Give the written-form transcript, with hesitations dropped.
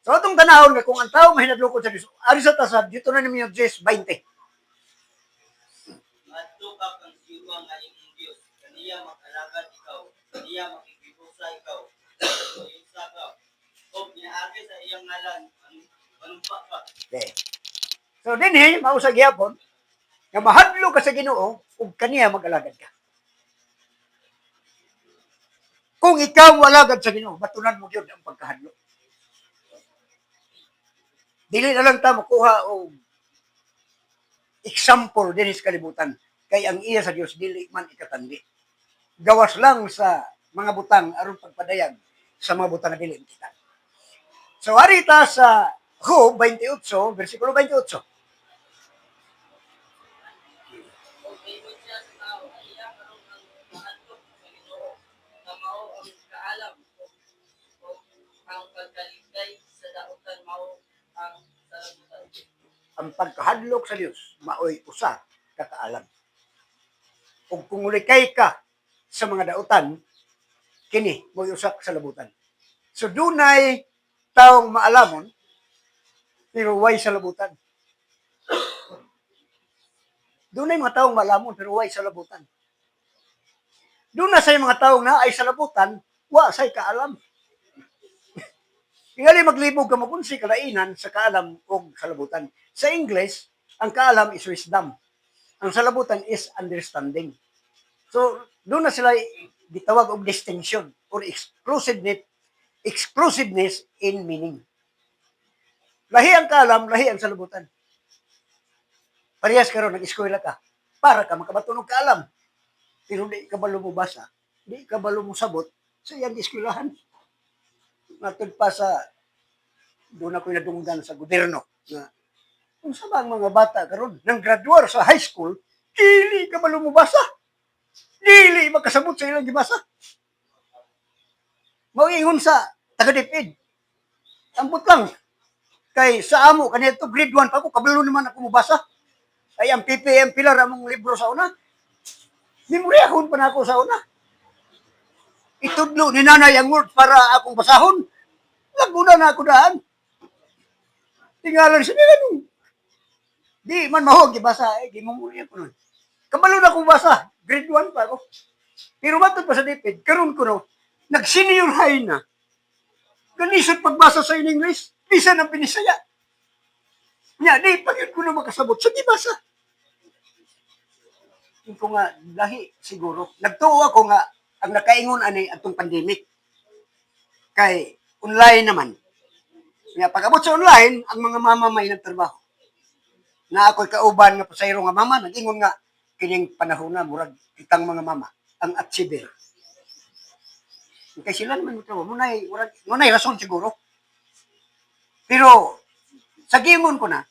So atong tanahon nga kung ang tao mahinadlokod sa Dios, ari sa tasad dito na nimo Dios 20. Adto ka kang siwa nga imong Dios, kaniya mag-alagad ikaw, kaniya makikibusa ikaw, sa ka. O pinaagi sa iyang ngalan, manumpa ka. Okay. So dinhi mao sa gihapon nga mahadlo ka sa Ginoo ug kaniya mag-alagad ka. Kung ikaw walagad sa Ginoo, batunan mo gyud ang pagkahadlo. Dili na lang ta makuha og example dinhi sa kalibutan kay ang iya sa Dios dili man ikatandi. Gawas lang sa mga butang aron pagpadayag sa mga butang na dili kita. So arita sa Job 28 versikulo 28. Kung ingon siya sa tao, iya karon ang mahadlok sa Ginoo, nga mao ang kaalam o ang pagkaligay sa dautan mao ang salabutan. Ang pagkahadlok sa Dios maoy usa ka kaalam. Ug kung ulikay ka sa mga dautan, kini mo'y usa ka salabutan. So dunay taong maalamon pero way salabutan. Dunay mga taong maalamon pero way salabutan. Doon na say mga taong na ay salabutan, wa say kaalam. Tingali maglibog ka mo kung si kalainan sa kaalam o salabutan. Sa English, ang kaalam is wisdom. Ang salabutan is understanding. So, doon na sila gitawag og distinction or exclusiveness in meaning. Lahi ang kaalam, lahi ang salabutan. Parehas karon nag-eskwela ka para ka makabatunog kaalam. Pero di ka balo mo basa, di ka balo mo sabot sa iyang eskwelahan. Matod pa sa doon ako nadunggan sa gobyerno na kung sa mga bata karon nang graduar sa high school, dili ka balo mo basa. Dili makasabot sa ilang gibasa. Mauingon sa taga-DepEd. Ambot lang. Kay sa amo, kanito grade 1 pa ako, kabalo naman ako mubasa. Ay ang PPM pilar among libro sa una. Memoryahon pa na ako sa una. Itudlo ni nanay ang word para akong basahon. Laguna na ako daan. Tingalan siya nila. Di man mahog, gibasa. Gimumuli ako nun. Kabalo na akong basa. Grade 1 pa ako. Pero matod pa sa DepEd, karon ko no, nag-senior high na.Ganisod pagbasa sa in English, bisa ng pinisaya. Nya, di pagyan ko na makasabot. Sige, basa. Ko nga, lahi siguro. Nagtuo ako nga, ang nakaingon ani atong pandemic. Kay, online naman. Nga, pag-abot sa online, ang mga mama may nagtrabaho. Na ako'y kauban nga pasayro nga mama, nag-ingon nga, kining panahon na, murag kitang mga mama, ang achievement. Kaya sila naman ito, munay rason siguro. Pero, sa gingon ko na,